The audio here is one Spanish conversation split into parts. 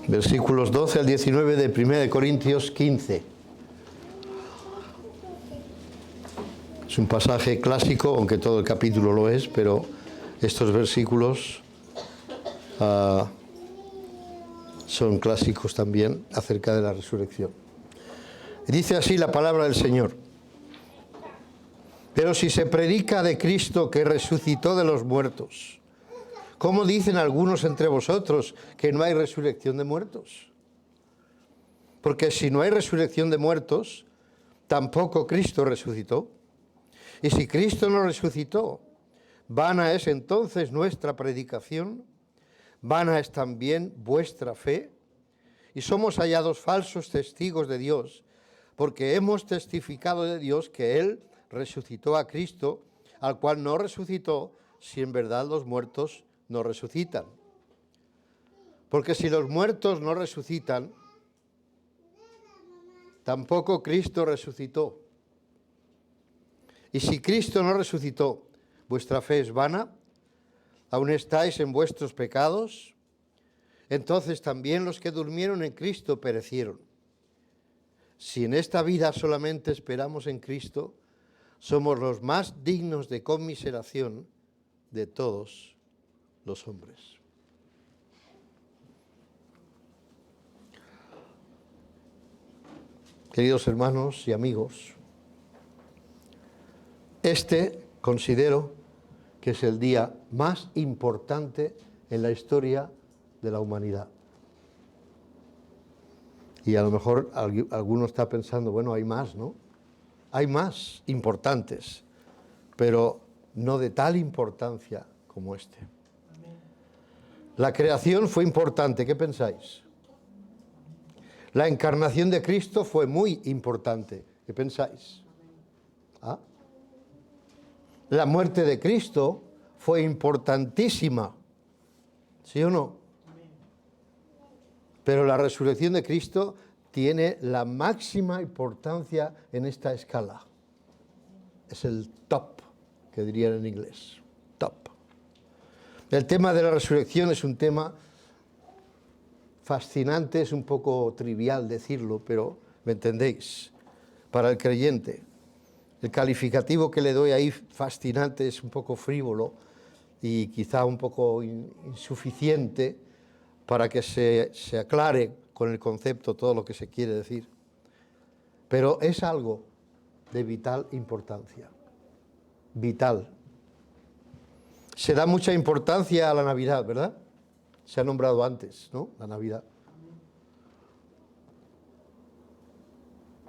Versículos 12 al 19 de 1 Corintios 15. Es un pasaje clásico, aunque todo el capítulo lo es, pero estos versículos son clásicos también acerca de la resurrección. Dice así la palabra del Señor: pero si se predica de Cristo que resucitó de los muertos, ¿cómo dicen algunos entre vosotros que no hay resurrección de muertos? Porque si no hay resurrección de muertos, tampoco Cristo resucitó. Y si Cristo no resucitó, vana es entonces nuestra predicación, vana es también vuestra fe, y somos hallados falsos testigos de Dios, porque hemos testificado de Dios que Él resucitó a Cristo, al cual no resucitó, si en verdad los muertos no resucitan. Porque si los muertos no resucitan, tampoco Cristo resucitó. Y si Cristo no resucitó, vuestra fe es vana, aún estáis en vuestros pecados, entonces también los que durmieron en Cristo perecieron. Si en esta vida solamente esperamos en Cristo, somos los más dignos de conmiseración de todos los hombres. Queridos hermanos y amigos, este considero que es el día más importante en la historia de la humanidad. Y a lo mejor alguno está pensando, bueno, hay más, ¿no? Hay más importantes, pero no de tal importancia como este. La creación fue importante, ¿qué pensáis? La encarnación de Cristo fue muy importante, ¿qué pensáis? ¿Ah? La muerte de Cristo fue importantísima, ¿sí o no? Pero la resurrección de Cristo tiene la máxima importancia en esta escala. Es el top, que dirían en inglés, top. El tema de la resurrección es un tema fascinante, es un poco trivial decirlo, pero ¿me entendéis? Para el creyente. El calificativo que le doy ahí, fascinante, es un poco frívolo y quizá un poco insuficiente para que se aclare con el concepto todo lo que se quiere decir. Pero es algo de vital importancia. Vital. Se da mucha importancia a la Navidad, ¿verdad? Se ha nombrado antes, ¿no? La Navidad.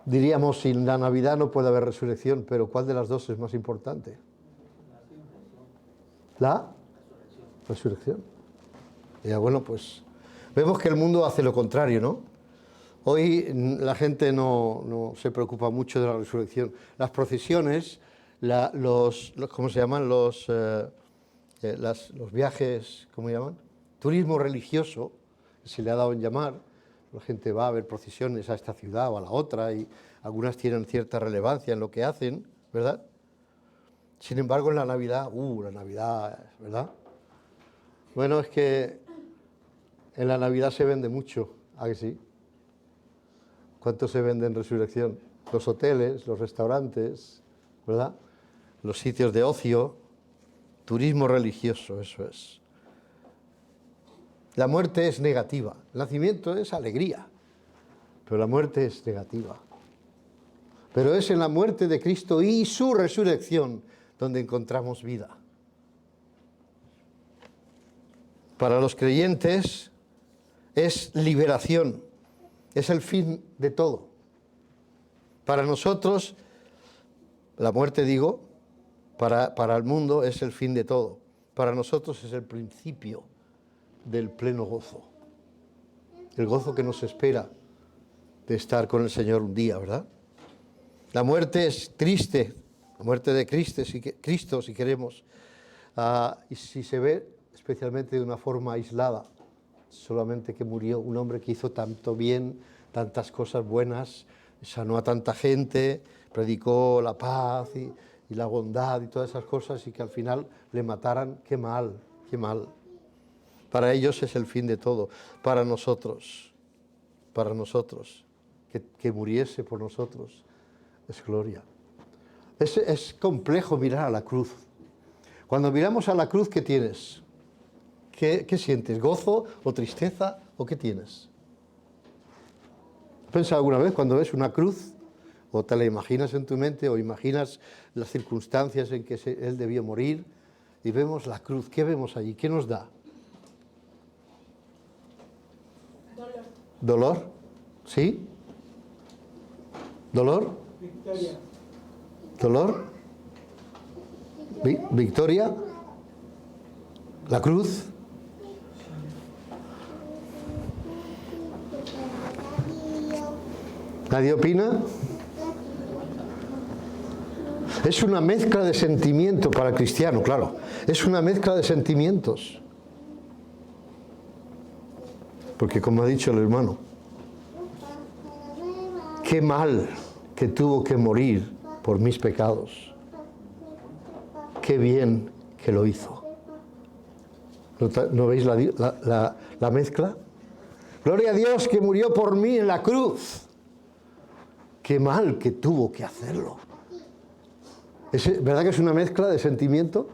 Diríamos, sin la Navidad no puede haber resurrección, pero ¿cuál de las dos es más importante? La resurrección. Ya, bueno, pues vemos que el mundo hace lo contrario, ¿no? Hoy la gente no se preocupa mucho de la resurrección. Las procesiones, ¿cómo se llaman? Los viajes, ¿cómo se llaman? Turismo religioso, se le ha dado en llamar. La gente va a ver procesiones a esta ciudad o a la otra y algunas tienen cierta relevancia en lo que hacen, ¿verdad? Sin embargo, en la Navidad, la Navidad, ¿verdad? Bueno, es que en la Navidad se vende mucho, ¿a que sí? ¿Cuánto se vende en resurrección? Los hoteles, los restaurantes, ¿verdad? Los sitios de ocio, turismo religioso, eso es. La muerte es negativa, el nacimiento es alegría, pero la muerte es negativa. Pero es en la muerte de Cristo y su resurrección donde encontramos vida. Para los creyentes es liberación, es el fin de todo. Para nosotros, la muerte, digo, para el mundo es el fin de todo. Para nosotros es el principio del pleno gozo. El gozo que nos espera de estar con el Señor un día, ¿verdad? La muerte es triste, la muerte de Cristo, si queremos, y si se ve especialmente de una forma aislada, solamente que murió un hombre que hizo tanto bien, tantas cosas buenas, sanó a tanta gente, predicó la paz y la bondad y todas esas cosas, y que al final le mataran, qué mal, qué mal. Para ellos es el fin de todo, para nosotros para nosotros, que muriese por nosotros, es gloria. Es complejo mirar a la cruz. Cuando miramos a la cruz, ¿qué tienes? ¿Qué sientes? ¿Gozo o tristeza o qué tienes? ¿Has pensado alguna vez cuando ves una cruz o te la imaginas en tu mente o imaginas las circunstancias en que él debió morir y vemos la cruz? ¿Qué vemos allí? ¿Qué nos da? Dolor. ¿Dolor? ¿Sí? ¿Dolor? Victoria. ¿Dolor? ¿Victoria? ¿La cruz? ¿Nadie opina? Es una mezcla de sentimientos para el cristiano, claro. Es una mezcla de sentimientos. Porque como ha dicho el hermano, qué mal que tuvo que morir por mis pecados. Qué bien que lo hizo. ¿No veis la mezcla? Gloria a Dios que murió por mí en la cruz. Qué mal que tuvo que hacerlo. ¿Verdad que es una mezcla de sentimiento?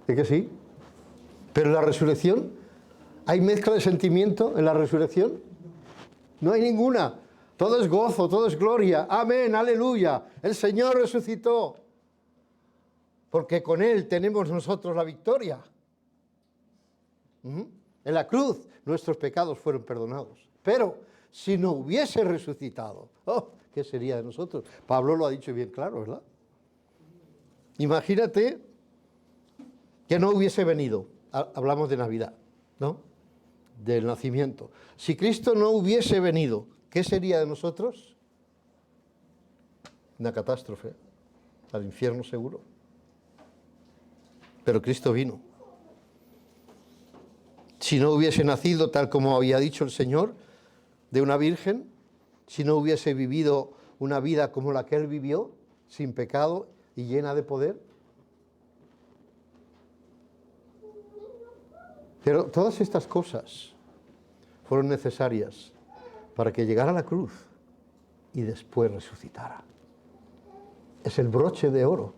¿Es que sí? Pero en la resurrección, ¿hay mezcla de sentimiento en la resurrección? No hay ninguna. Todo es gozo, todo es gloria. Amén, aleluya. El Señor resucitó. Porque con Él tenemos nosotros la victoria. En la cruz nuestros pecados fueron perdonados. Pero si no hubiese resucitado, ¿qué sería de nosotros? Pablo lo ha dicho bien claro, ¿verdad? Imagínate que no hubiese venido. Hablamos de Navidad, ¿no? Del nacimiento. Si Cristo no hubiese venido, ¿qué sería de nosotros? Una catástrofe. Al infierno seguro. Pero Cristo vino. Si no hubiese nacido, tal como había dicho el Señor, de una virgen, si no hubiese vivido una vida como la que Él vivió, sin pecado y llena de poder. Pero todas estas cosas fueron necesarias para que llegara a la cruz y después resucitara. Es el broche de oro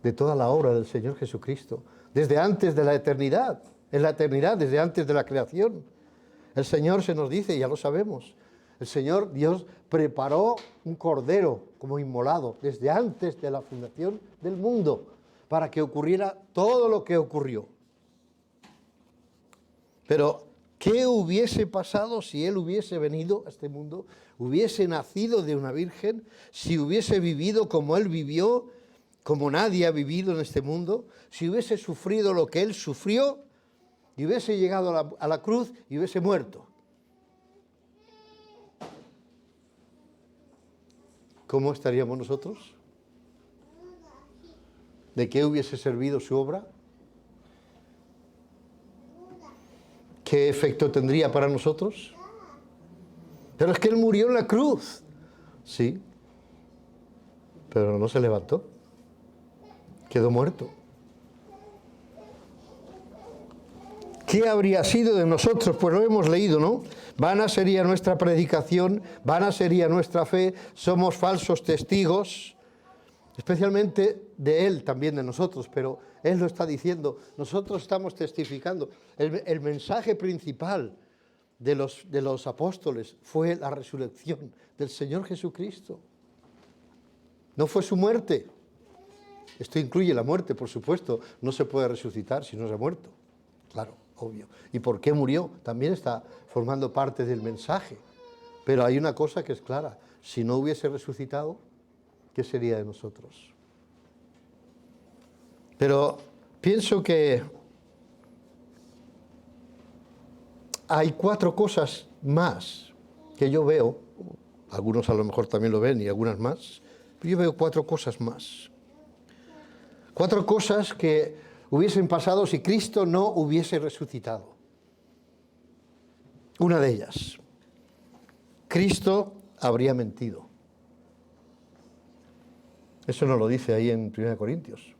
de toda la obra del Señor Jesucristo, desde antes de la eternidad, en la eternidad, desde antes de la creación. El Señor se nos dice, ya lo sabemos, el Señor Dios preparó un cordero como inmolado desde antes de la fundación del mundo para que ocurriera todo lo que ocurrió. Pero, ¿qué hubiese pasado si Él hubiese venido a este mundo, hubiese nacido de una virgen, si hubiese vivido como Él vivió, como nadie ha vivido en este mundo, si hubiese sufrido lo que Él sufrió y hubiese llegado a la cruz y hubiese muerto? ¿Cómo estaríamos nosotros? ¿De qué hubiese servido su obra? ¿Qué efecto tendría para nosotros? Pero es que Él murió en la cruz. Sí, pero no se levantó. Quedó muerto. ¿Qué habría sido de nosotros? Pues lo hemos leído, ¿no? Vana sería nuestra predicación, vana sería nuestra fe, somos falsos testigos, especialmente de Él, también de nosotros, pero Él lo está diciendo, nosotros estamos testificando. El mensaje principal de los apóstoles fue la resurrección del Señor Jesucristo. No fue su muerte. Esto incluye la muerte, por supuesto. No se puede resucitar si no se ha muerto. Claro, obvio. ¿Y por qué murió? También está formando parte del mensaje. Pero hay una cosa que es clara. Si no hubiese resucitado, ¿qué sería de nosotros? Pero pienso que hay 4 cosas más que yo veo. Algunos a lo mejor también lo ven y algunas más. Pero yo veo 4 cosas más. 4 cosas que hubiesen pasado si Cristo no hubiese resucitado. Una de ellas, Cristo habría mentido. Eso no lo dice ahí en 1 Corintios.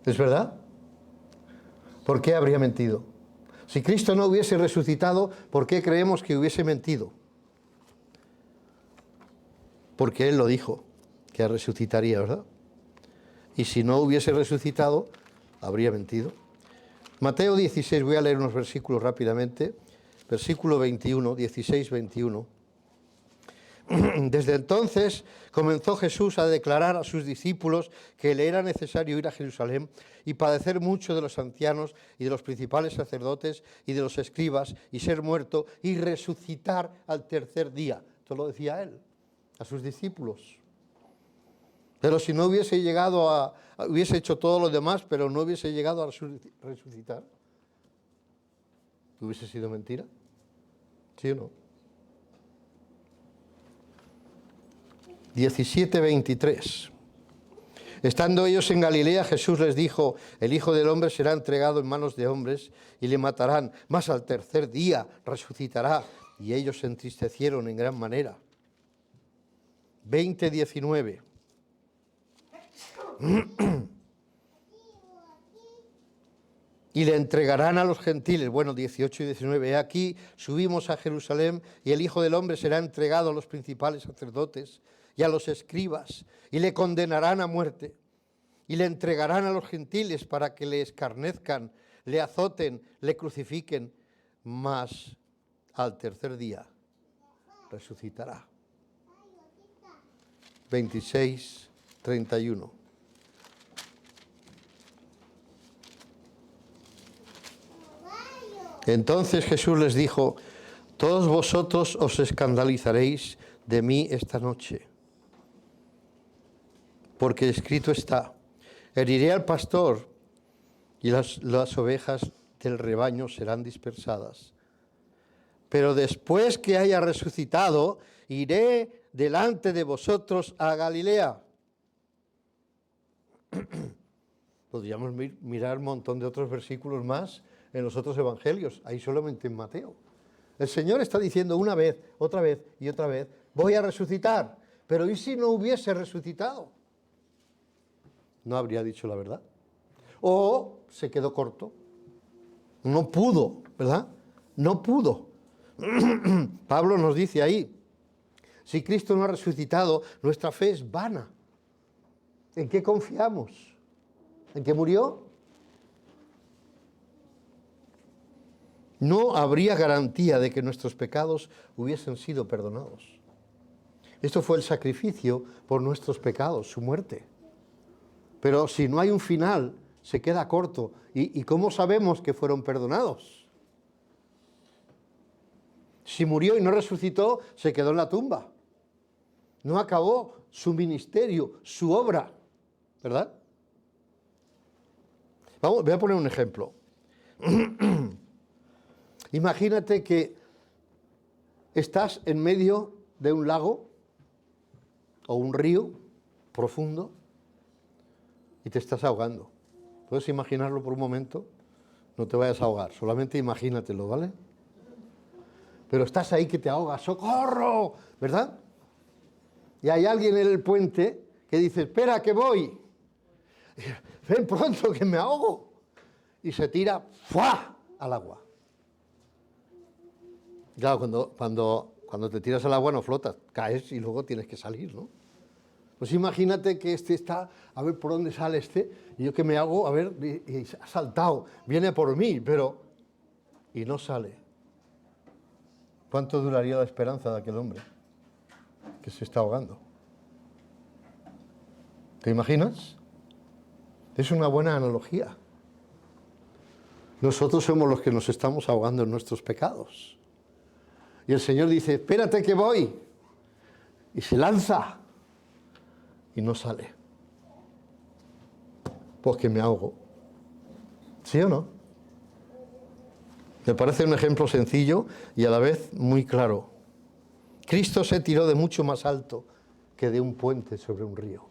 ¿Es verdad? ¿Por qué habría mentido? Si Cristo no hubiese resucitado, ¿por qué creemos que hubiese mentido? Porque Él lo dijo, que resucitaría, ¿verdad? Y si no hubiese resucitado, habría mentido. Mateo 16, voy a leer unos versículos rápidamente. Versículo 21, 16, 21. Desde entonces comenzó Jesús a declarar a sus discípulos que le era necesario ir a Jerusalén y padecer mucho de los ancianos y de los principales sacerdotes y de los escribas y ser muerto y resucitar al tercer día. Esto lo decía Él a sus discípulos. Pero si no hubiese llegado hubiese hecho todo lo demás, pero no hubiese llegado a resucitar, ¿hubiese sido mentira? ¿Sí o no? 17:23. Estando ellos en Galilea, Jesús les dijo: el Hijo del Hombre será entregado en manos de hombres y le matarán, mas al tercer día resucitará. Y ellos se entristecieron en gran manera. 20:19. Y le entregarán a los gentiles. Bueno, 18 y 19. Aquí subimos a Jerusalén y el Hijo del Hombre será entregado a los principales sacerdotes y a los escribas y le condenarán a muerte y le entregarán a los gentiles para que le escarnezcan, le azoten, le crucifiquen, mas al tercer día resucitará. 26:31. Entonces Jesús les dijo: todos vosotros os escandalizaréis de mí esta noche, porque escrito está: heriré al pastor y las ovejas del rebaño serán dispersadas. Pero después que haya resucitado, iré delante de vosotros a Galilea. Podríamos mirar un montón de otros versículos más en los otros evangelios, ahí solamente en Mateo. El Señor está diciendo una vez, otra vez y otra vez: voy a resucitar. Pero ¿y si no hubiese resucitado? No habría dicho la verdad. O se quedó corto. No pudo, ¿verdad? No pudo. Pablo nos dice ahí: si Cristo no ha resucitado, nuestra fe es vana. ¿En qué confiamos? ¿En que murió? No habría garantía de que nuestros pecados hubiesen sido perdonados. Esto fue el sacrificio por nuestros pecados, su muerte. Pero si no hay un final, se queda corto. ¿Y cómo sabemos que fueron perdonados? Si murió y no resucitó, se quedó en la tumba. No acabó su ministerio, su obra, ¿verdad? Voy a poner un ejemplo. Imagínate que estás en medio de un lago o un río profundo y te estás ahogando. ¿Puedes imaginarlo por un momento? No te vayas a ahogar, solamente imagínatelo, ¿vale? Pero estás ahí que te ahogas, ¡socorro!, ¿verdad? Y hay alguien en el puente que dice: espera, que voy. Ven pronto, que me ahogo. Y se tira ¡fua!, al agua. Claro, cuando te tiras al agua no flotas, caes y luego tienes que salir, ¿no? Pues imagínate que este está, a ver por dónde sale este, y yo que me hago, a ver, y ha saltado, viene por mí, pero... y no sale. ¿Cuánto duraría la esperanza de aquel hombre que se está ahogando? ¿Te imaginas? Es una buena analogía. Nosotros somos los que nos estamos ahogando en nuestros pecados. Y el Señor dice: espérate que voy. Y se lanza. Y no sale. Pues que me ahogo. ¿Sí o no? Me parece un ejemplo sencillo y a la vez muy claro. Cristo se tiró de mucho más alto que de un puente sobre un río.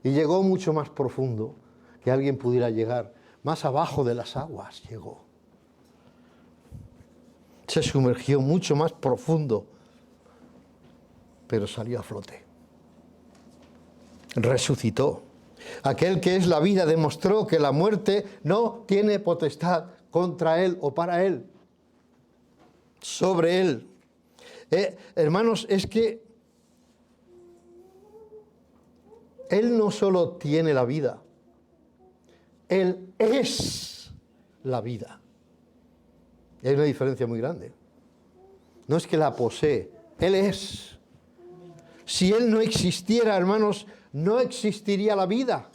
Y llegó mucho más profundo que alguien pudiera llegar. Más abajo de las aguas llegó. Se sumergió mucho más profundo, pero salió a flote. Resucitó. Aquel que es la vida demostró que la muerte no tiene potestad contra Él o para Él, sobre Él. Hermanos, es que Él no solo tiene la vida, Él es la vida. Y hay una diferencia muy grande. No es que la posee, Él es. Si Él no existiera, hermanos, no existiría la vida.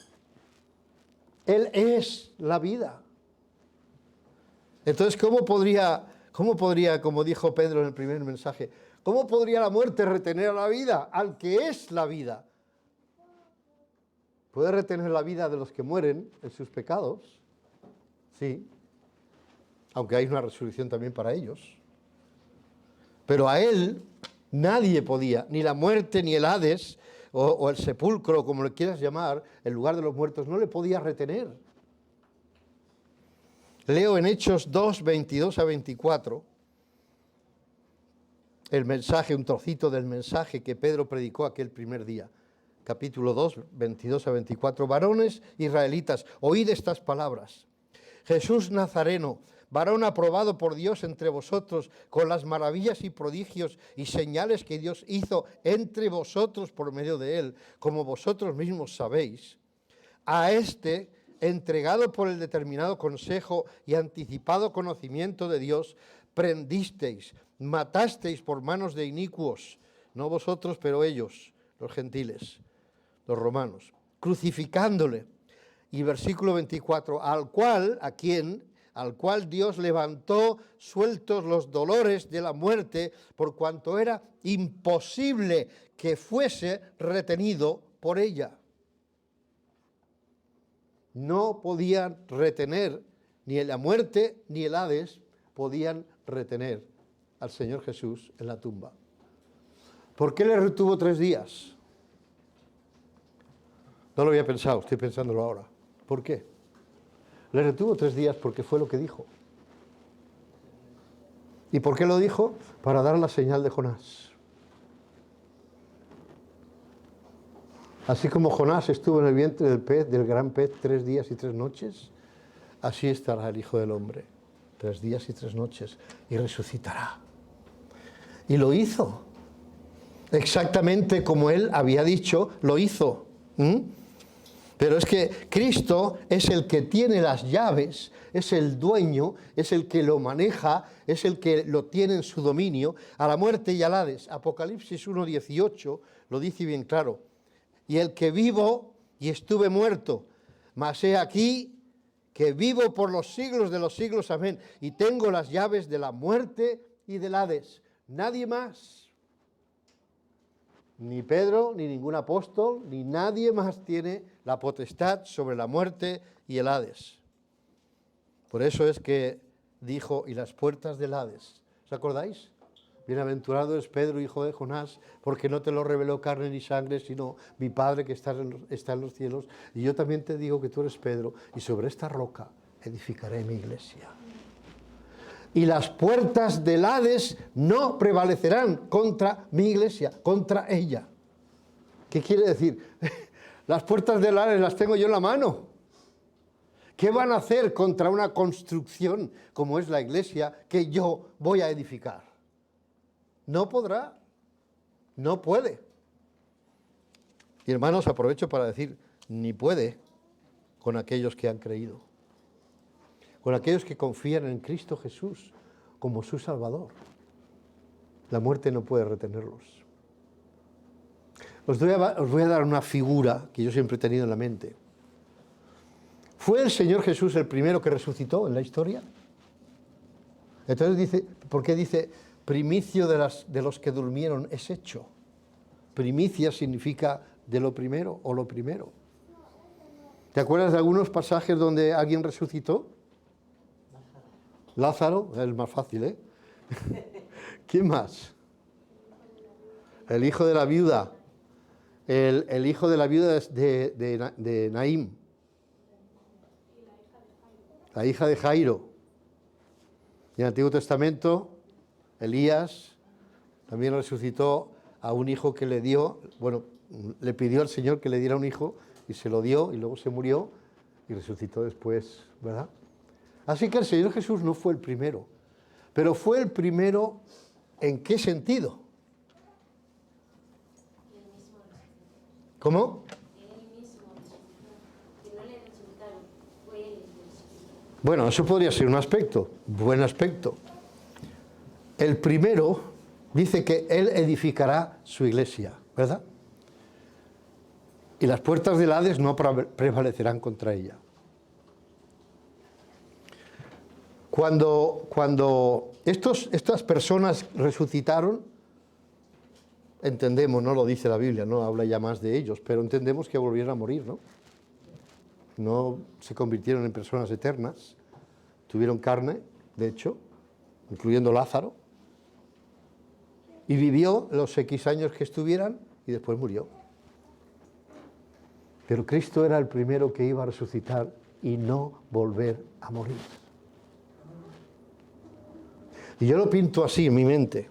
Él es la vida. Entonces, ¿cómo podría, como dijo Pedro en el primer mensaje, cómo podría la muerte retener a la vida, al que es la vida? ¿Puede retener la vida de los que mueren en sus pecados? Sí, aunque hay una resurrección también para ellos. Pero a Él nadie podía, ni la muerte, ni el Hades, o el sepulcro, como le quieras llamar, el lugar de los muertos, no le podía retener. Leo en Hechos 2, 22 a 24, el mensaje, un trocito del mensaje que Pedro predicó aquel primer día. Capítulo 2, 22 a 24. Varones israelitas, oíd estas palabras. Jesús Nazareno, varón aprobado por Dios entre vosotros, con las maravillas y prodigios y señales que Dios hizo entre vosotros por medio de él, como vosotros mismos sabéis. A este, entregado por el determinado consejo y anticipado conocimiento de Dios, prendisteis, matasteis por manos de inicuos, no vosotros, pero ellos, los gentiles, los romanos, crucificándole. Y versículo 24, al cual Dios levantó sueltos los dolores de la muerte, por cuanto era imposible que fuese retenido por ella. No podían retener, ni la muerte ni el Hades podían retener al Señor Jesús en la tumba. ¿Por qué le retuvo 3 días? No lo había pensado, estoy pensándolo ahora. ¿Por qué? Le retuvo 3 días porque fue lo que dijo. ¿Y por qué lo dijo? Para dar la señal de Jonás. Así como Jonás estuvo en el vientre del pez, del gran pez, 3 días y 3 noches, así estará el Hijo del Hombre, 3 días y 3 noches, y resucitará. Y lo hizo. Exactamente como Él había dicho, lo hizo. Pero es que Cristo es el que tiene las llaves, es el dueño, es el que lo maneja, es el que lo tiene en su dominio, a la muerte y al Hades. Apocalipsis 1:18 lo dice bien claro. Y el que vivo y estuve muerto, mas he aquí que vivo por los siglos de los siglos, amén. Y tengo las llaves de la muerte y del Hades. Nadie más. Ni Pedro, ni ningún apóstol, ni nadie más tiene la potestad sobre la muerte y el Hades. Por eso es que dijo, y las puertas del Hades. ¿Os acordáis? Bienaventurado es Pedro, hijo de Jonás, porque no te lo reveló carne ni sangre, sino mi Padre que está en los cielos. Y yo también te digo que tú eres Pedro, y sobre esta roca edificaré mi iglesia. Y las puertas del Hades no prevalecerán contra mi iglesia, contra ella. ¿Qué quiere decir? Las puertas del Hades las tengo yo en la mano. ¿Qué van a hacer contra una construcción como es la iglesia que yo voy a edificar? No podrá, no puede. Y hermanos, aprovecho para decir, ni puede con aquellos que han creído. Con aquellos que confían en Cristo Jesús como su Salvador. La muerte no puede retenerlos. Os voy a dar una figura que yo siempre he tenido en la mente. ¿Fue el Señor Jesús el primero que resucitó en la historia? Entonces dice, ¿por qué dice primicio de los que durmieron es hecho? Primicia significa de lo primero o lo primero. ¿Te acuerdas de algunos pasajes donde alguien resucitó? Lázaro, es el más fácil, ¿eh? ¿Quién más? El hijo de la viuda. El hijo de la viuda de Naín. La hija de Jairo. Y en el Antiguo Testamento, Elías también resucitó a un hijo que le dio, bueno, le pidió al Señor que le diera un hijo y se lo dio y luego se murió y resucitó después, ¿verdad? Así que el Señor Jesús no fue el primero. Pero fue el primero, ¿en qué sentido? ¿Cómo? Bueno, eso podría ser un aspecto, buen aspecto. El primero dice que Él edificará su iglesia, ¿verdad? Y las puertas del Hades no prevalecerán contra ella. Cuando estas personas resucitaron, entendemos, no lo dice la Biblia, no habla ya más de ellos, pero entendemos que volvieron a morir, ¿no? No se convirtieron en personas eternas, tuvieron carne, de hecho, incluyendo Lázaro, y vivió los X años que estuvieran y después murió. Pero Cristo era el primero que iba a resucitar y no volver a morir. Y yo lo pinto así en mi mente.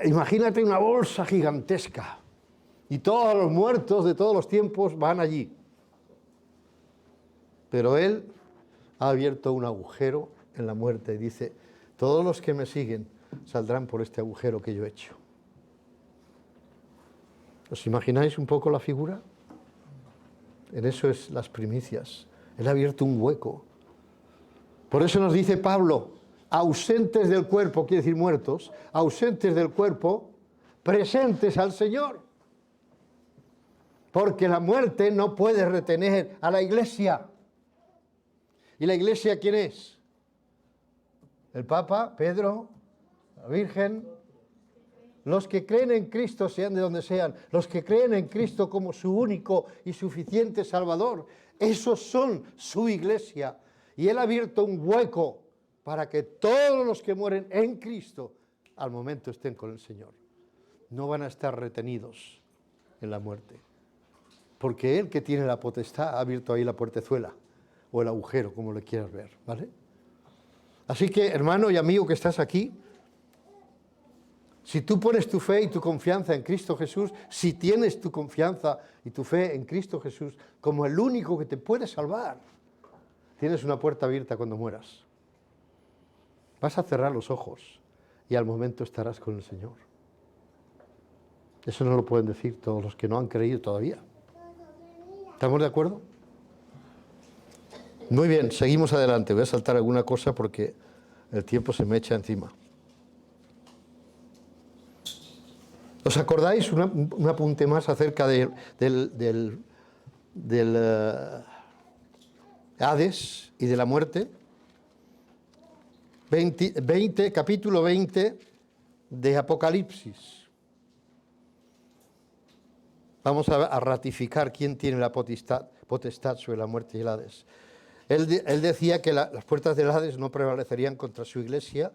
Imagínate una bolsa gigantesca y todos los muertos de todos los tiempos van allí. Pero Él ha abierto un agujero en la muerte y dice, todos los que me siguen saldrán por este agujero que yo he hecho. ¿Os imagináis un poco la figura? En eso es las primicias. Él ha abierto un hueco. Por eso nos dice Pablo, ausentes del cuerpo, quiere decir muertos, ausentes del cuerpo, presentes al Señor. Porque la muerte no puede retener a la iglesia. ¿Y la iglesia quién es? El Papa, Pedro, la Virgen, los que creen en Cristo, sean de donde sean, los que creen en Cristo como su único y suficiente Salvador, esos son su iglesia. Y Él ha abierto un hueco para que todos los que mueren en Cristo al momento estén con el Señor. No van a estar retenidos en la muerte. Porque Él que tiene la potestad ha abierto ahí la puertezuela o el agujero, como le quieras ver, ¿vale? Así que, hermano y amigo que estás aquí, si tú pones tu fe y tu confianza en Cristo Jesús, si tienes tu confianza y tu fe en Cristo Jesús como el único que te puede salvar, tienes una puerta abierta cuando mueras. Vas a cerrar los ojos y al momento estarás con el Señor. Eso no lo pueden decir todos los que no han creído todavía. ¿Estamos de acuerdo? Muy bien, seguimos adelante. Voy a saltar alguna cosa porque el tiempo se me echa encima. ¿Os acordáis? Un apunte más acerca del Hades y de la muerte. Capítulo 20 de Apocalipsis. Vamos a ratificar quién tiene la potestad sobre la muerte y el Hades. Él decía que las puertas del Hades no prevalecerían contra su iglesia.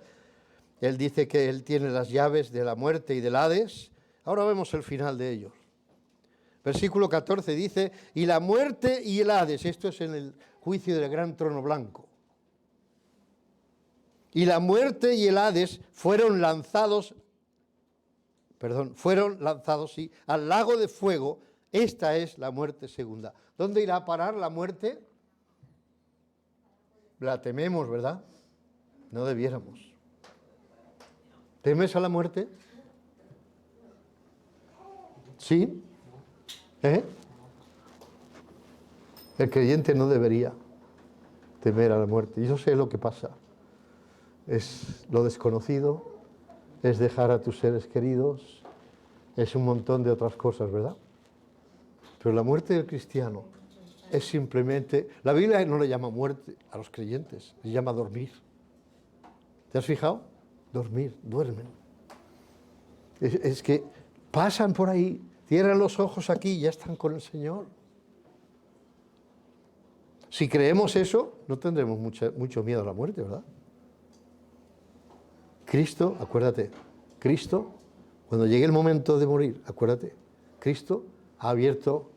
Él dice que Él tiene las llaves de la muerte y del Hades. Ahora vemos el final de ellos. Versículo 14 dice, y la muerte y el Hades, esto es en el juicio del gran trono blanco. Y la muerte y el Hades fueron lanzados, sí, al lago de fuego. Esta es la muerte segunda. ¿Dónde irá a parar la muerte? La tememos, ¿verdad? No debiéramos. ¿Temes a la muerte? ¿Sí? El creyente no debería temer a la muerte. Y yo sé lo que pasa. Es lo desconocido, es dejar a tus seres queridos, es un montón de otras cosas, ¿verdad? Pero la muerte del cristiano es simplemente... La Biblia no le llama muerte a los creyentes, le llama dormir. ¿Te has fijado? Dormir, duermen. Es que pasan por ahí, cierran los ojos aquí y ya están con el Señor. Si creemos eso, no tendremos mucho miedo a la muerte, ¿verdad? Cristo, acuérdate, Cristo, cuando llegue el momento de morir, acuérdate, Cristo ha abierto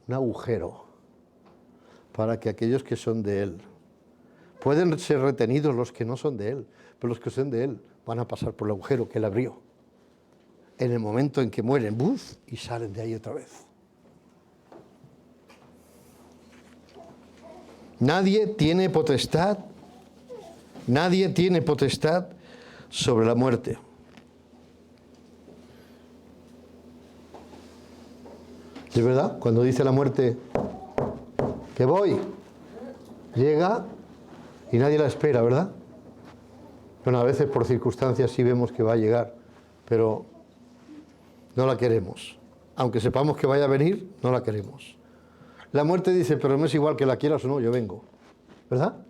un agujero para que aquellos que son de Él, pueden ser retenidos los que no son de Él, pero los que son de Él van a pasar por el agujero que Él abrió. En el momento en que mueren, ¡buf!, y salen de ahí otra vez. Nadie tiene potestad Nadie tiene potestad sobre la muerte. ¿Es verdad? Cuando dice la muerte que voy, llega y nadie la espera, ¿verdad? Bueno, a veces por circunstancias sí vemos que va a llegar, pero no la queremos. Aunque sepamos que vaya a venir, no la queremos. La muerte dice, pero no es igual que la quieras o no, yo vengo. ¿Verdad?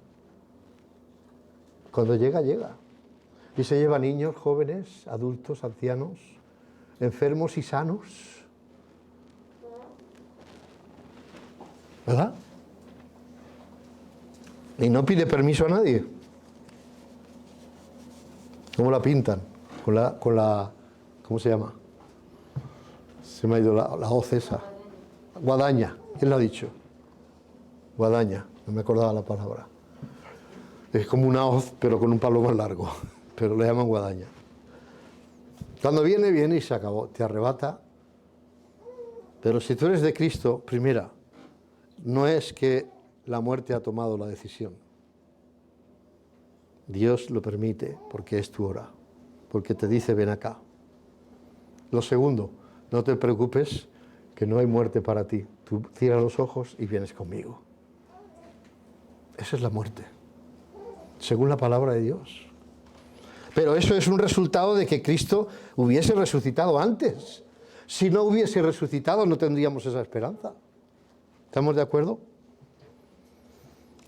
Cuando llega, llega. Y se lleva niños, jóvenes, adultos, ancianos, enfermos y sanos. ¿Verdad? Y no pide permiso a nadie. ¿Cómo la pintan? Con la ¿cómo se llama? Se me ha ido la hoz esa. Guadaña. ¿Quién lo ha dicho? Guadaña. No me acordaba la palabra. Es como una hoz, pero con un palo más largo. Pero le llaman guadaña. Cuando viene, viene y se acabó. Te arrebata. Pero si tú eres de Cristo, primera, no es que la muerte ha tomado la decisión. Dios lo permite porque es tu hora. Porque te dice, ven acá. Lo segundo, no te preocupes que no hay muerte para ti. Tú cierras los ojos y vienes conmigo. Esa es la muerte, según la palabra de Dios. Pero eso es un resultado de que Cristo hubiese resucitado antes. Si no hubiese resucitado, no tendríamos esa esperanza. ¿Estamos de acuerdo?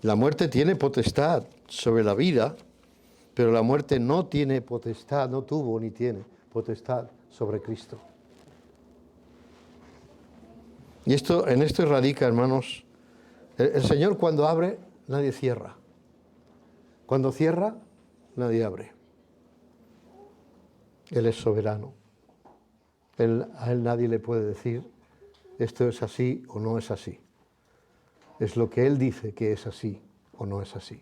La muerte tiene potestad sobre la vida, pero la muerte no tiene potestad, no tuvo ni tiene potestad sobre Cristo. Y en esto radica, hermanos, el Señor cuando abre, nadie cierra. Cuando cierra, nadie abre. Él es soberano. A Él nadie le puede decir, esto es así o no es así. Es lo que Él dice que es así o no es así.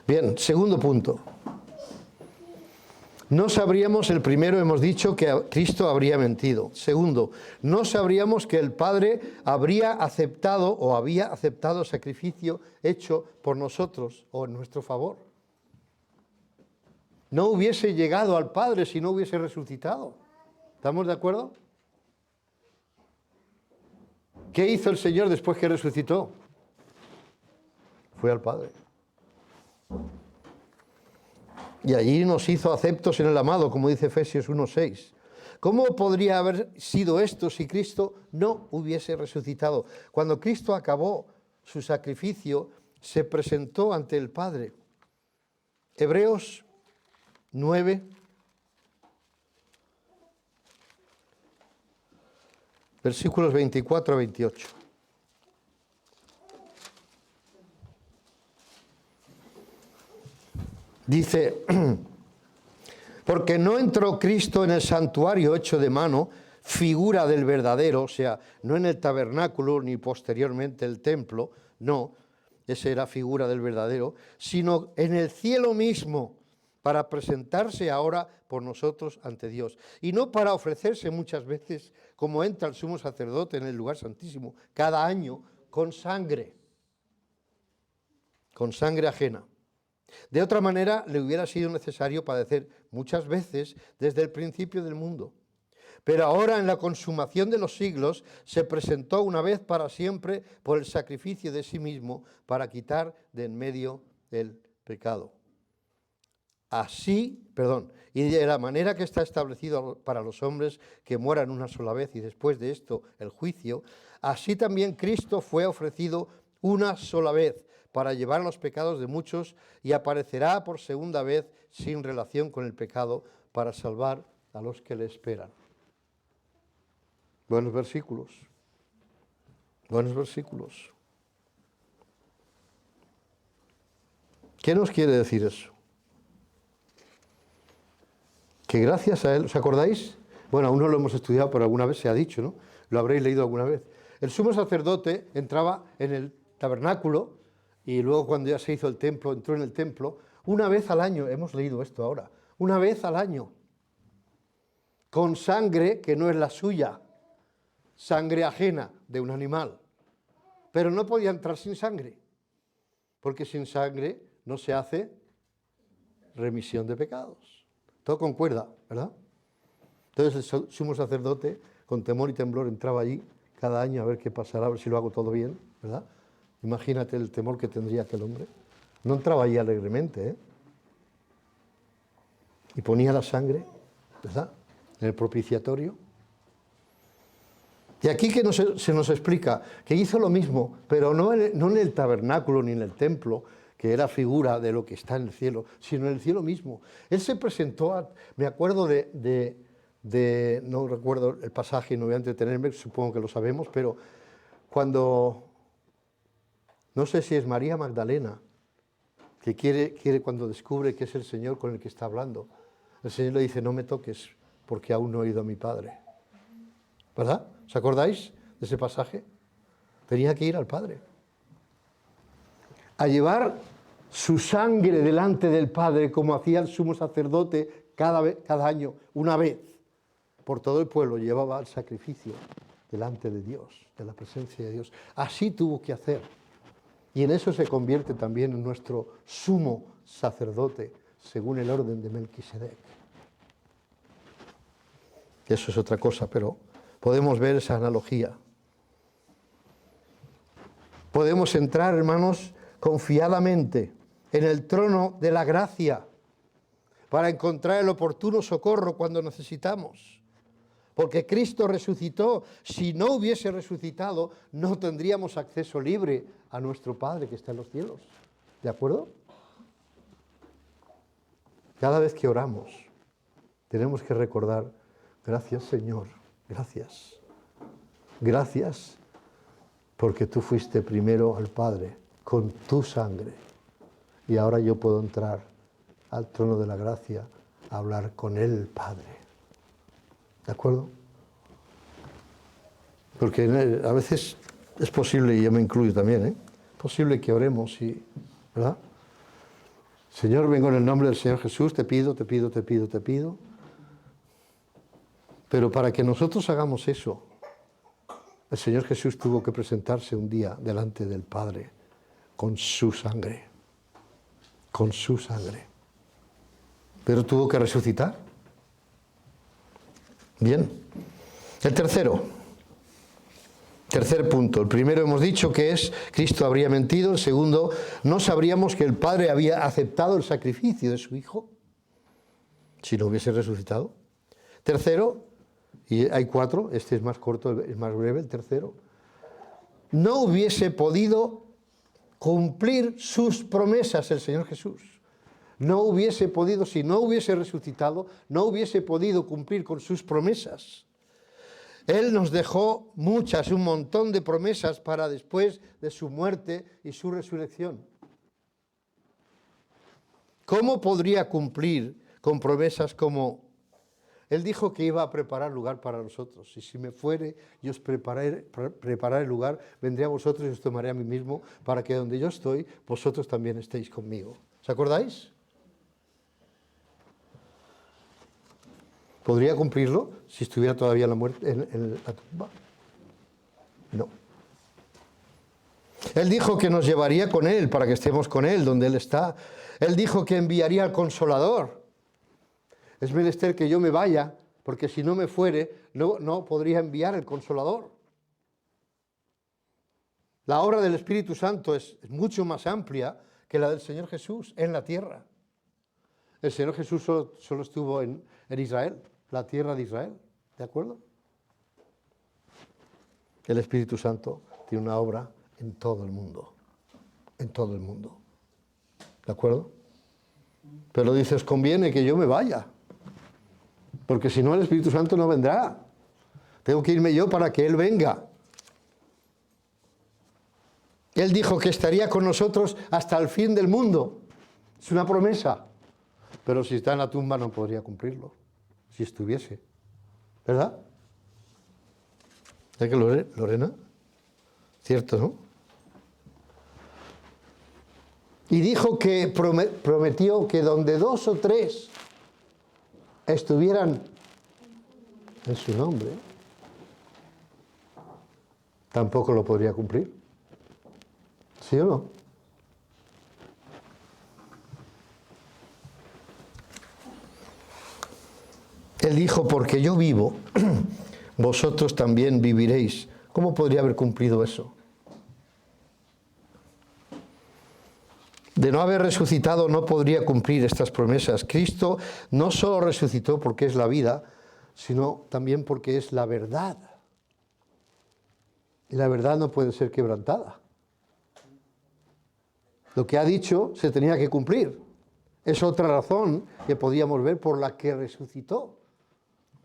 Bien, segundo punto. No sabríamos, el primero hemos dicho que Cristo habría mentido. Segundo, no sabríamos que el Padre habría aceptado o había aceptado el sacrificio hecho por nosotros o en nuestro favor. No hubiese llegado al Padre si no hubiese resucitado. ¿Estamos de acuerdo? ¿Qué hizo el Señor después que resucitó? Fue al Padre. Y allí nos hizo aceptos en el amado, como dice Efesios 1:6. ¿Cómo podría haber sido esto si Cristo no hubiese resucitado? Cuando Cristo acabó su sacrificio, se presentó ante el Padre. Hebreos 9, versículos 24 a 28. Dice, porque no entró Cristo en el santuario hecho de mano, figura del verdadero, o sea, no en el tabernáculo ni posteriormente el templo, no, esa era figura del verdadero, sino en el cielo mismo, para presentarse ahora por nosotros ante Dios. Y no para ofrecerse muchas veces, como entra el sumo sacerdote en el lugar santísimo, cada año, con sangre ajena. De otra manera, le hubiera sido necesario padecer muchas veces desde el principio del mundo. Pero ahora, en la consumación de los siglos, se presentó una vez para siempre por el sacrificio de sí mismo para quitar de en medio el pecado. Y de la manera que está establecido para los hombres que mueran una sola vez y después de esto el juicio, así también Cristo fue ofrecido una sola vez para llevar los pecados de muchos y aparecerá por segunda vez sin relación con el pecado para salvar a los que le esperan. Buenos versículos. Buenos versículos. ¿Qué nos quiere decir eso? Que gracias a Él, ¿os acordáis? Bueno, aún no lo hemos estudiado, pero alguna vez se ha dicho, ¿no? Lo habréis leído alguna vez. El sumo sacerdote entraba en el tabernáculo y luego cuando ya se hizo el templo, entró en el templo, una vez al año, hemos leído esto ahora, una vez al año, con sangre que no es la suya, sangre ajena de un animal. pero no podía entrar sin sangre, porque sin sangre no se hace remisión de pecados. Todo concuerda, ¿verdad? Entonces el sumo sacerdote, con temor y temblor, entraba allí cada año a ver qué pasará, a ver si lo hago todo bien, ¿verdad? Imagínate el temor que tendría aquel hombre. No entraba allí alegremente, ¿eh? Y ponía la sangre, ¿verdad?, en el propiciatorio. Y aquí que se nos explica que hizo lo mismo, pero no en el tabernáculo ni en el templo, que era figura de lo que está en el cielo, sino en el cielo mismo. Él se presentó, me acuerdo no recuerdo el pasaje, no voy a entretenerme, supongo que lo sabemos, pero cuando, no sé si es María Magdalena, que quiere cuando descubre que es el Señor con el que está hablando, el Señor le dice, no me toques, porque aún no he ido a mi Padre. ¿Verdad? ¿Os acordáis de ese pasaje? Tenía que ir al Padre. A llevar su sangre delante del Padre, como hacía el sumo sacerdote cada año, una vez, por todo el pueblo, llevaba el sacrificio delante de Dios, de la presencia de Dios. Así tuvo que hacer. Y en eso se convierte también en nuestro sumo sacerdote, según el orden de Melquisedec. Eso es otra cosa, pero podemos ver esa analogía. Podemos entrar, hermanos, confiadamente en el trono de la gracia para encontrar el oportuno socorro cuando necesitamos. Porque Cristo resucitó. Si no hubiese resucitado, no tendríamos acceso libre a nuestro Padre que está en los cielos. ¿De acuerdo? Cada vez que oramos, tenemos que recordar, gracias Señor, gracias. Gracias porque tú fuiste primero al Padre con tu sangre. Y ahora yo puedo entrar al trono de la gracia a hablar con el Padre. ¿De acuerdo? Porque a veces es posible, y yo me incluyo también, es posible que oremos y, ¿verdad? Señor, vengo en el nombre del Señor Jesús, te pido. Pero para que nosotros hagamos eso, el Señor Jesús tuvo que presentarse un día delante del Padre con su sangre. Con su sangre. Pero tuvo que resucitar. Bien. El tercer punto. El primero hemos dicho que es Cristo habría mentido. El segundo, no sabríamos que el Padre había aceptado el sacrificio de su Hijo si no hubiese resucitado. Tercero, y hay 4, este es más corto, es más breve, el tercero, no hubiese podido cumplir sus promesas el Señor Jesús. No hubiese podido, si no hubiese resucitado, no hubiese podido cumplir con sus promesas. Él nos dejó un montón de promesas para después de su muerte y su resurrección. ¿Cómo podría cumplir con promesas como Él dijo que iba a preparar lugar para nosotros? Y si me fuere, yo os prepararé el lugar, vendré a vosotros y os tomaré a mí mismo, para que donde yo estoy, vosotros también estéis conmigo. ¿Os acordáis? ¿Podría cumplirlo si estuviera todavía en la tumba? No. Él dijo que nos llevaría con Él para que estemos con Él donde Él está. Él dijo que enviaría al Consolador. Es menester que yo me vaya, porque si no me fuere, no podría enviar el Consolador. La obra del Espíritu Santo es mucho más amplia que la del Señor Jesús en la tierra. El Señor Jesús solo estuvo en Israel, la tierra de Israel, ¿de acuerdo? El Espíritu Santo tiene una obra en todo el mundo, ¿de acuerdo? Pero dice, os conviene que yo me vaya, porque si no el Espíritu Santo no vendrá. Tengo que irme yo para que Él venga. Él dijo que estaría con nosotros hasta el fin del mundo. Es una promesa. Pero si está en la tumba no podría cumplirlo, si estuviese. ¿Verdad? ¿Es que Lorena? Cierto, ¿no? Y dijo que prometió que donde 2 o 3 estuvieran en su nombre, tampoco lo podría cumplir. ¿Sí o no? Él dijo, porque yo vivo, vosotros también viviréis. ¿Cómo podría haber cumplido eso? De no haber resucitado no podría cumplir estas promesas. Cristo no solo resucitó porque es la vida, sino también porque es la verdad. Y la verdad no puede ser quebrantada. Lo que ha dicho se tenía que cumplir. Es otra razón que podíamos ver por la que resucitó.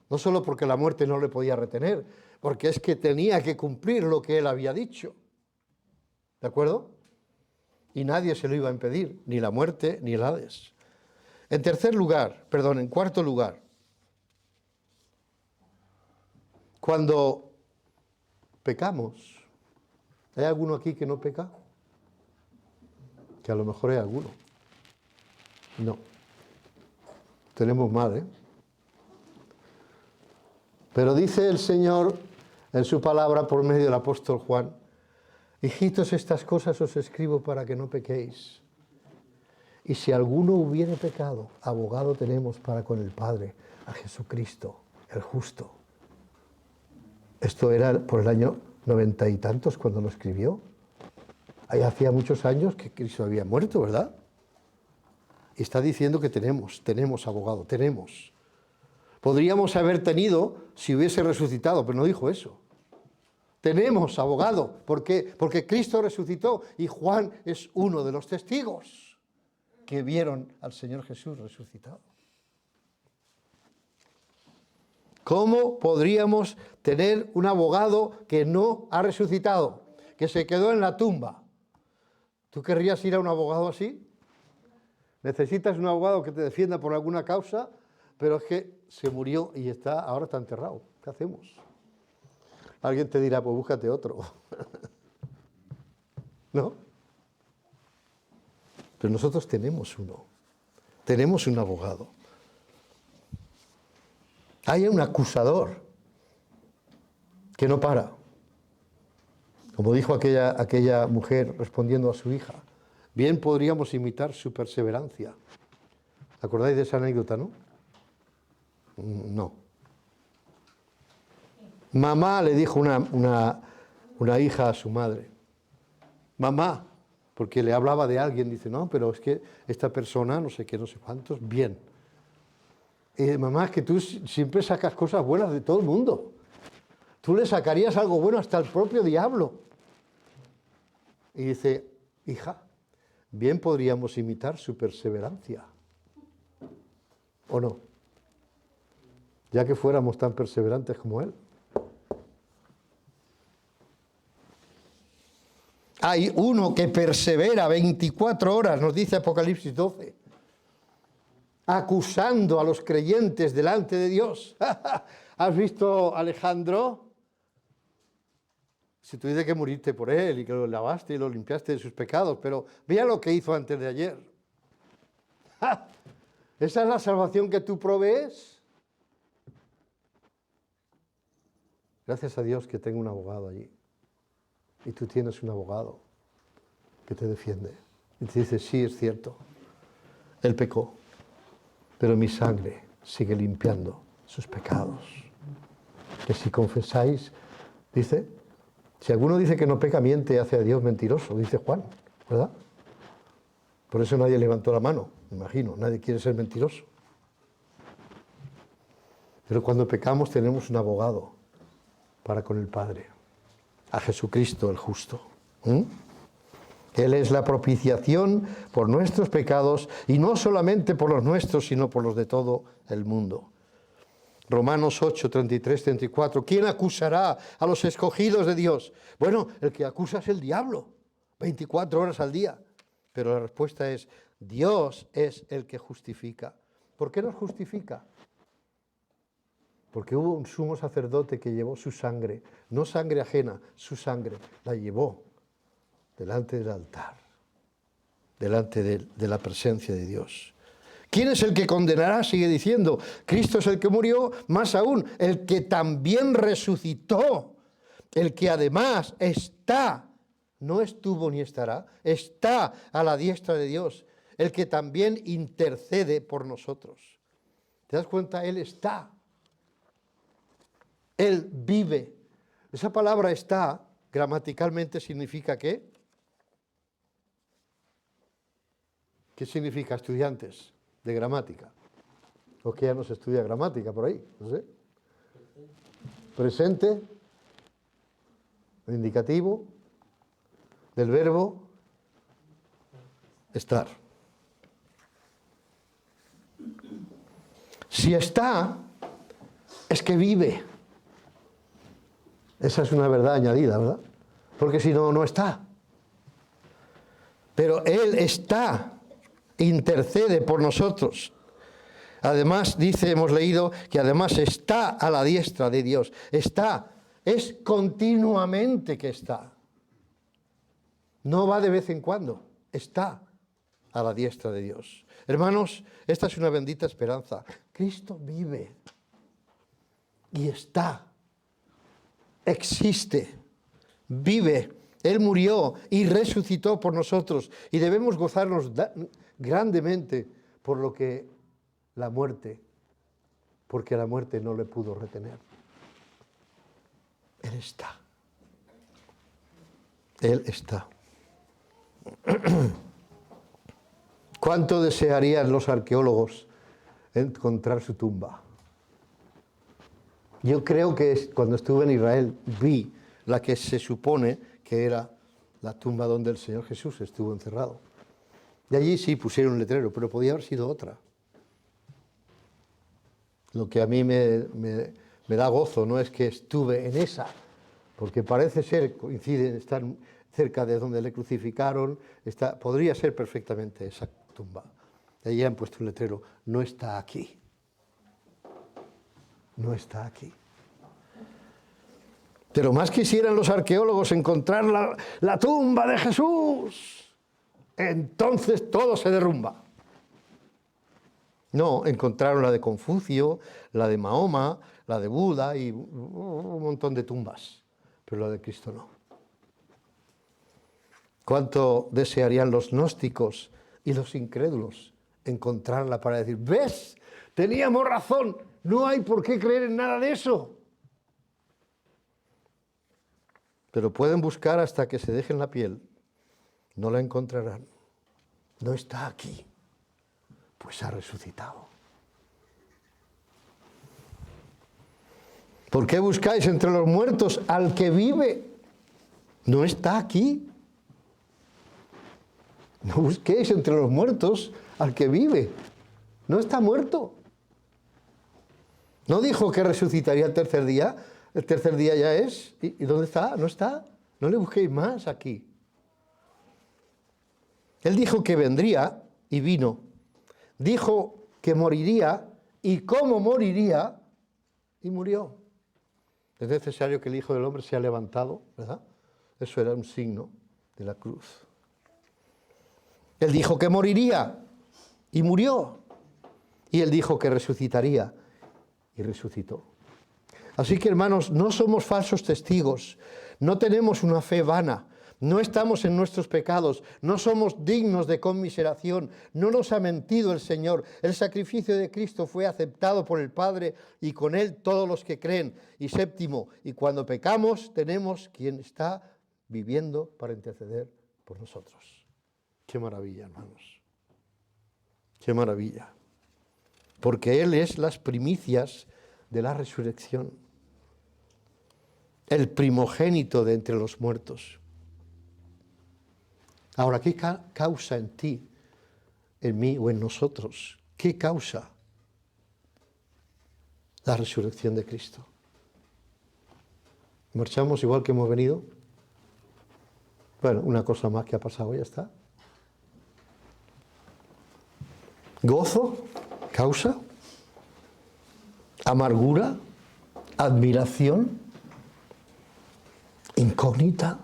No solo porque la muerte no le podía retener, porque es que tenía que cumplir lo que él había dicho. ¿De acuerdo? Y nadie se lo iba a impedir, ni la muerte ni el Hades. En cuarto lugar, cuando pecamos, ¿hay alguno aquí que no peca? Que a lo mejor hay alguno. No. Tenemos mal, ¿eh? Pero dice el Señor en su palabra por medio del apóstol Juan, hijitos, estas cosas os escribo para que no pequéis. Y si alguno hubiere pecado, abogado tenemos para con el Padre, a Jesucristo, el justo. Esto era por el año 90 y tantos cuando lo escribió. Ahí hacía muchos años que Cristo había muerto, ¿verdad? Y está diciendo que tenemos abogado, tenemos. Podríamos haber tenido si hubiese resucitado, pero no dijo eso. Tenemos abogado. ¿Por qué? Porque Cristo resucitó y Juan es uno de los testigos que vieron al Señor Jesús resucitado. ¿Cómo podríamos tener un abogado que no ha resucitado, que se quedó en la tumba? ¿Tú querrías ir a un abogado así? ¿Necesitas un abogado que te defienda por alguna causa? Pero es que se murió y ahora está enterrado. ¿Qué hacemos? Alguien te dirá, pues búscate otro. ¿No? Pero nosotros tenemos uno. Tenemos un abogado. Hay un acusador que no para. Como dijo aquella mujer respondiendo a su hija, bien podríamos imitar su perseverancia. ¿Acordáis de esa anécdota, no? No. Mamá, le dijo una hija a su madre. Mamá, porque le hablaba de alguien, dice, no, pero es que esta persona, no sé qué, no sé cuántos, bien. Mamá, es que tú siempre sacas cosas buenas de todo el mundo. Tú le sacarías algo bueno hasta el propio diablo. Y dice, hija, bien podríamos imitar su perseverancia. ¿O no? Ya que fuéramos tan perseverantes como él. Hay uno que persevera 24 horas, nos dice Apocalipsis 12, acusando a los creyentes delante de Dios. ¿Has visto a Alejandro? Si tuviste que morirte por él y que lo lavaste y lo limpiaste de sus pecados, pero vea lo que hizo antes de ayer. ¿Esa es la salvación que tú provees? Gracias a Dios que tengo un abogado allí. Y tú tienes un abogado que te defiende. Y te dice, sí, es cierto, él pecó, pero mi sangre sigue limpiando sus pecados. Que si confesáis, dice, si alguno dice que no peca, miente, hace a Dios mentiroso, dice Juan, ¿verdad? Por eso nadie levantó la mano, me imagino, nadie quiere ser mentiroso. Pero cuando pecamos tenemos un abogado para con el Padre, a Jesucristo el justo. Él es la propiciación por nuestros pecados, y no solamente por los nuestros, sino por los de todo el mundo. Romanos 8, 33, 34. ¿Quién acusará a los escogidos de Dios? Bueno, el que acusa es el diablo, 24 horas al día. Pero la respuesta es, Dios es el que justifica. ¿Por qué nos justifica? Porque hubo un sumo sacerdote que llevó su sangre, no sangre ajena, su sangre, la llevó delante del altar, delante de la presencia de Dios. ¿Quién es el que condenará? Sigue diciendo, Cristo es el que murió, más aún, el que también resucitó, el que además está no estuvo ni estará, está a la diestra de Dios, el que también intercede por nosotros. ¿Te das cuenta? Él está. Él vive. Esa palabra está, gramaticalmente significa ¿qué? ¿Qué significa, estudiantes de gramática? O que ya no se estudia gramática por ahí, no sé. Presente, indicativo, del verbo estar. Si está, es que vive. Esa es una verdad añadida, ¿verdad? Porque si no, no está. Pero Él está, intercede por nosotros. Además, dice, hemos leído que además está a la diestra de Dios. Está, es continuamente que está. No va de vez en cuando, está a la diestra de Dios. Hermanos, esta es una bendita esperanza. Cristo vive y está, existe, vive. Él murió y resucitó por nosotros y debemos gozarnos grandemente por lo que la muerte, porque la muerte no le pudo retener. Él está. Él está. ¿Cuánto desearían los arqueólogos encontrar su tumba? Yo creo que cuando estuve en Israel vi la que se supone que era la tumba donde el Señor Jesús estuvo encerrado. Y allí sí pusieron un letrero, pero podía haber sido otra. Lo que a mí me da gozo no es que estuve en esa, porque parece ser, coincide, estar cerca de donde le crucificaron, podría ser perfectamente esa tumba. Y allí han puesto un letrero, no está aquí. No está aquí. Pero más quisieran los arqueólogos encontrar la tumba de Jesús. Entonces todo se derrumba. No, encontraron la de Confucio, la de Mahoma, la de Buda y un montón de tumbas, pero la de Cristo no. ¿Cuánto desearían los gnósticos y los incrédulos encontrarla para decir, ¿ves? Teníamos razón, no hay por qué creer en nada de eso? Pero pueden buscar hasta que se dejen la piel, no la encontrarán. No está aquí. Pues ha resucitado. ¿Por qué buscáis entre los muertos al que vive? No está aquí. No busquéis entre los muertos al que vive. No está muerto. ¿No dijo que resucitaría el tercer día? El tercer día ya es. ¿Y dónde está? No está. No le busquéis más aquí. Él dijo que vendría y vino. Dijo que moriría y cómo moriría y murió. Es necesario que el Hijo del Hombre sea levantado, ¿verdad? Eso era un signo de la cruz. Él dijo que moriría y murió. Y él dijo que resucitaría y resucitó. Así que, hermanos, no somos falsos testigos, no tenemos una fe vana. No estamos en nuestros pecados, no somos dignos de conmiseración, no nos ha mentido el Señor. El sacrificio de Cristo fue aceptado por el Padre y con Él todos los que creen. Y séptimo, y cuando pecamos tenemos quien está viviendo para interceder por nosotros. Qué maravilla, hermanos. Qué maravilla. Porque Él es las primicias de la resurrección. El primogénito de entre los muertos. Ahora, ¿qué causa en ti, en mí o en nosotros? ¿Qué causa la resurrección de Cristo? ¿Marchamos igual que hemos venido? Bueno, una cosa más que ha pasado, ya está. ¿Gozo? ¿Causa? ¿Amargura? ¿Admiración? ¿Incógnita?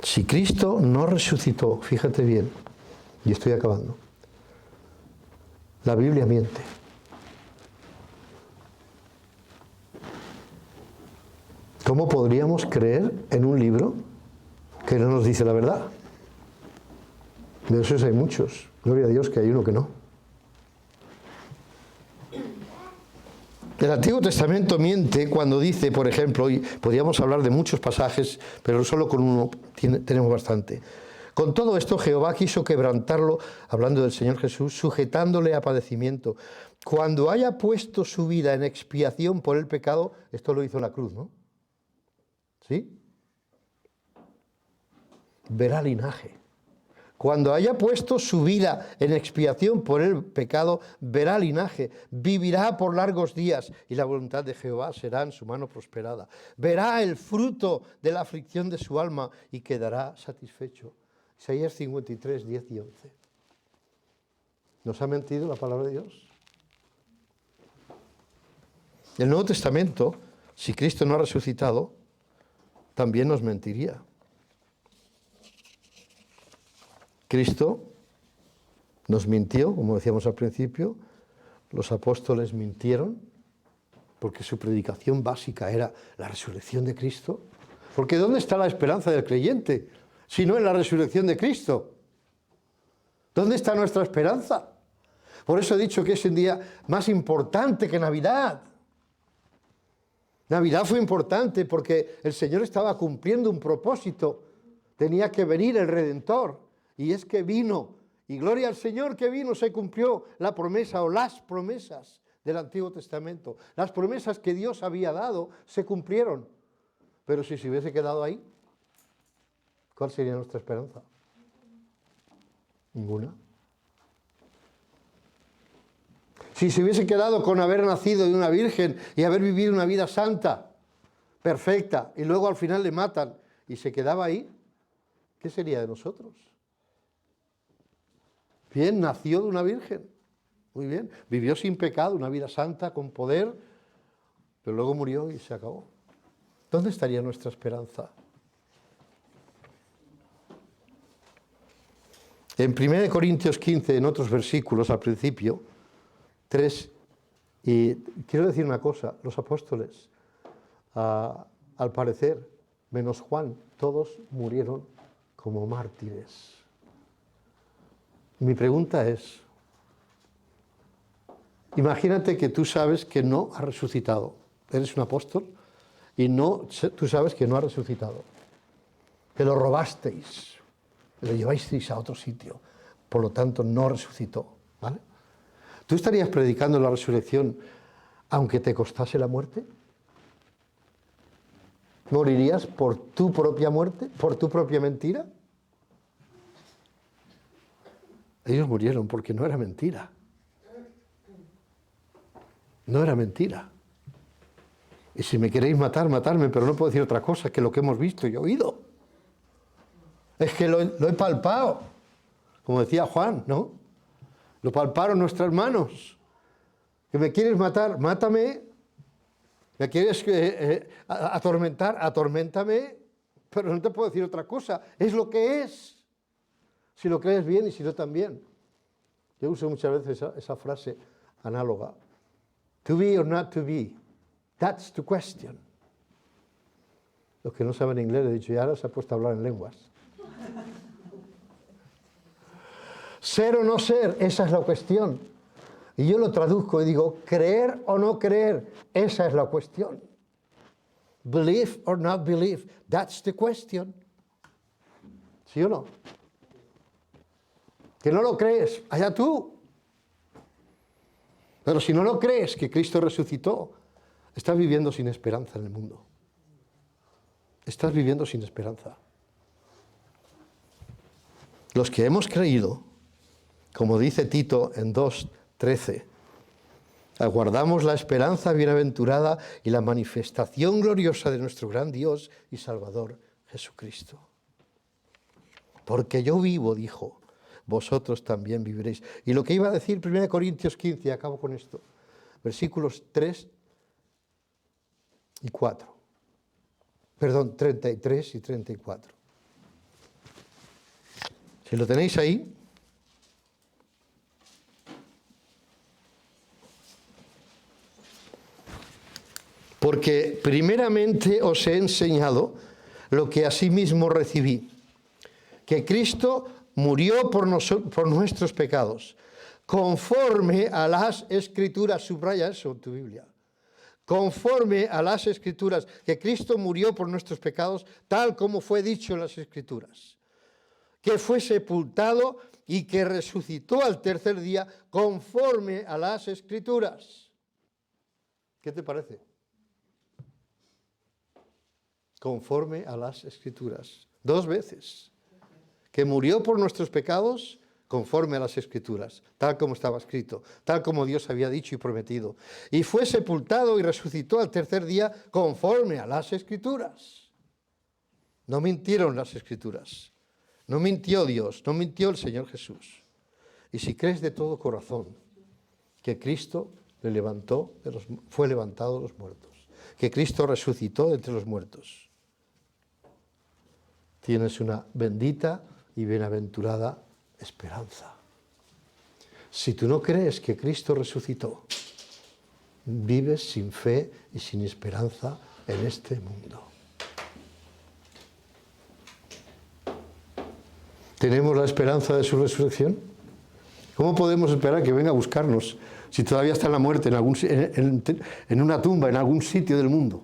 Si Cristo no resucitó, fíjate bien, y estoy acabando, la Biblia miente. ¿Cómo podríamos creer en un libro que no nos dice la verdad? De esos hay muchos. Gloria a Dios que hay uno que no. El Antiguo Testamento miente cuando dice, por ejemplo, y podríamos hablar de muchos pasajes, pero solo con uno tenemos bastante. Con todo esto Jehová quiso quebrantarlo, hablando del Señor Jesús, sujetándole a padecimiento. Cuando haya puesto su vida en expiación por el pecado, esto lo hizo en la cruz, ¿no? ¿Sí? Verá linaje. Cuando haya puesto su vida en expiación por el pecado, verá linaje, vivirá por largos días y la voluntad de Jehová será en su mano prosperada. Verá el fruto de la aflicción de su alma y quedará satisfecho. Isaías 53, 10 y 11. ¿Nos ha mentido la palabra de Dios? El Nuevo Testamento, si Cristo no ha resucitado, también nos mentiría. Cristo nos mintió, como decíamos al principio, los apóstoles mintieron, porque su predicación básica era la resurrección de Cristo. Porque ¿dónde está la esperanza del creyente? Si no en la resurrección de Cristo. ¿Dónde está nuestra esperanza? Por eso he dicho que es un día más importante que Navidad. Navidad fue importante porque el Señor estaba cumpliendo un propósito. Tenía que venir el Redentor. Y es que vino. Y gloria al Señor que vino, se cumplió la promesa o las promesas del Antiguo Testamento. Las promesas que Dios había dado se cumplieron. Pero si se hubiese quedado ahí, ¿cuál sería nuestra esperanza? Ninguna. Si se hubiese quedado con haber nacido de una virgen y haber vivido una vida santa, perfecta, y luego al final le matan y se quedaba ahí, ¿qué sería de nosotros? Bien, nació de una virgen, muy bien, vivió sin pecado, una vida santa, con poder, pero luego murió y se acabó. ¿Dónde estaría nuestra esperanza? En 1 Corintios 15, en otros versículos al principio, 3, y quiero decir una cosa, los apóstoles, al parecer, menos Juan, todos murieron como mártires. Mi pregunta es, imagínate que tú sabes que no ha resucitado, eres un apóstol, y tú sabes que no ha resucitado, que lo robasteis, lo llevasteis a otro sitio, por lo tanto no resucitó, ¿vale? ¿Tú estarías predicando la resurrección aunque te costase la muerte? ¿Morirías por tu propia muerte, por tu propia mentira? Ellos murieron porque no era mentira. No era mentira. Y si me queréis matar, matadme, pero no puedo decir otra cosa que lo que hemos visto y oído. Es que lo he palpado, como decía Juan, ¿no? Lo palparon nuestras manos. ¿Que me quieres matar? Mátame. ¿Me quieres atormentar? Atorméntame. Pero no te puedo decir otra cosa. Es lo que es. Si lo crees bien y si no también. Yo uso muchas veces esa frase análoga. To be or not to be. That's the question. Los que no saben inglés, he dicho, y ahora se ha puesto a hablar en lenguas. Ser o no ser, esa es la cuestión. Y yo lo traduzco y digo, creer o no creer, esa es la cuestión. Believe or not believe, that's the question. ¿Sí o no? Que no lo crees, allá tú. Pero si no lo crees que Cristo resucitó, estás viviendo sin esperanza en el mundo. Estás viviendo sin esperanza. Los que hemos creído, como dice Tito en 2:13, aguardamos la esperanza bienaventurada y la manifestación gloriosa de nuestro gran Dios y Salvador Jesucristo. Porque yo vivo, dijo, vosotros también viviréis. Y lo que iba a decir 1 Corintios 15, y acabo con esto, versículos 3 y 4. Perdón, 33 y 34. Si lo tenéis ahí. Porque primeramente os he enseñado lo que asimismo recibí, que Cristo murió por nuestros pecados, conforme a las Escrituras. Subraya eso en tu Biblia. Conforme a las Escrituras, que Cristo murió por nuestros pecados, tal como fue dicho en las Escrituras, que fue sepultado y que resucitó al tercer día, conforme a las Escrituras. ¿Qué te parece? Conforme a las Escrituras. 2 veces. Que murió por nuestros pecados, conforme a las Escrituras, tal como estaba escrito, tal como Dios había dicho y prometido. Y fue sepultado y resucitó al tercer día, conforme a las Escrituras. No mintieron las Escrituras. No mintió Dios, no mintió el Señor Jesús. Y si crees de todo corazón que Cristo fue levantado de los muertos, que Cristo resucitó de entre los muertos, tienes una bendita y bienaventurada esperanza. Si tú no crees que Cristo resucitó, vives sin fe y sin esperanza en este mundo. ¿Tenemos la esperanza de su resurrección? ¿Cómo podemos esperar que venga a buscarnos si todavía está en la muerte, en una tumba, en algún sitio del mundo?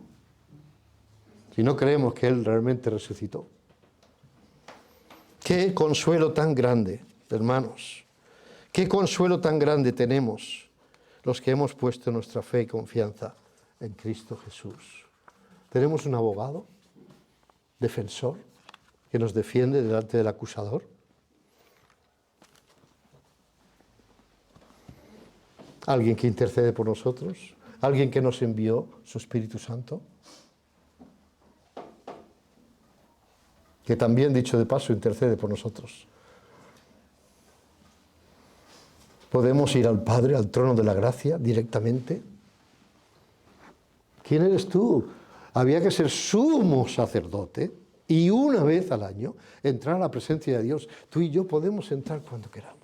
Si no creemos que Él realmente resucitó. Qué consuelo tan grande, hermanos. Qué consuelo tan grande tenemos los que hemos puesto nuestra fe y confianza en Cristo Jesús. Tenemos un abogado, defensor, que nos defiende delante del acusador. Alguien que intercede por nosotros, alguien que nos envió su Espíritu Santo, que también, dicho de paso, intercede por nosotros. Podemos ir al Padre, al trono de la gracia, directamente. ¿Quién eres tú? Había que ser sumo sacerdote y una vez al año entrar a la presencia de Dios. Tú y yo podemos entrar cuando queramos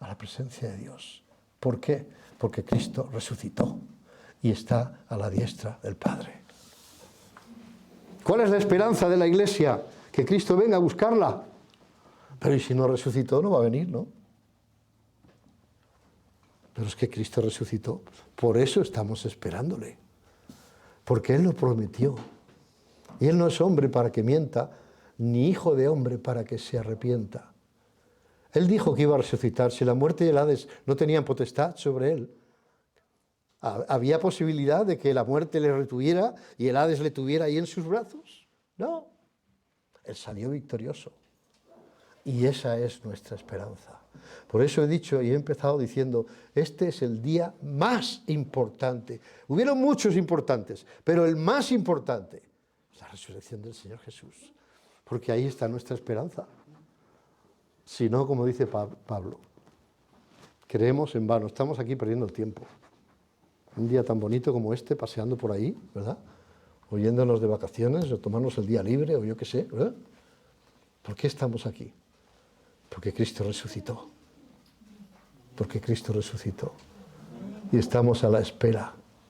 a la presencia de Dios. ¿Por qué? Porque Cristo resucitó y está a la diestra del Padre. ¿Cuál es la esperanza de la Iglesia? Que Cristo venga a buscarla. Pero ¿y si no resucitó? No va a venir, ¿no? Pero es que Cristo resucitó. Por eso estamos esperándole. Porque Él lo prometió. Y Él no es hombre para que mienta, ni hijo de hombre para que se arrepienta. Él dijo que iba a resucitar. Si la muerte y el Hades no tenían potestad sobre Él, ¿había posibilidad de que la muerte le retuviera y el Hades le tuviera ahí en sus brazos? No. Él salió victorioso. Y esa es nuestra esperanza. Por eso he dicho y he empezado diciendo, este es el día más importante. Hubieron muchos importantes, pero el más importante es la resurrección del Señor Jesús. Porque ahí está nuestra esperanza. Si no, como dice Pablo, creemos en vano, estamos aquí perdiendo el tiempo. Un día tan bonito como este, paseando por ahí, ¿verdad? O yéndonos de vacaciones, o tomarnos el día libre, o yo qué sé, ¿verdad? ¿Por qué estamos aquí? Porque Cristo resucitó. Porque Cristo resucitó. Y estamos a la espera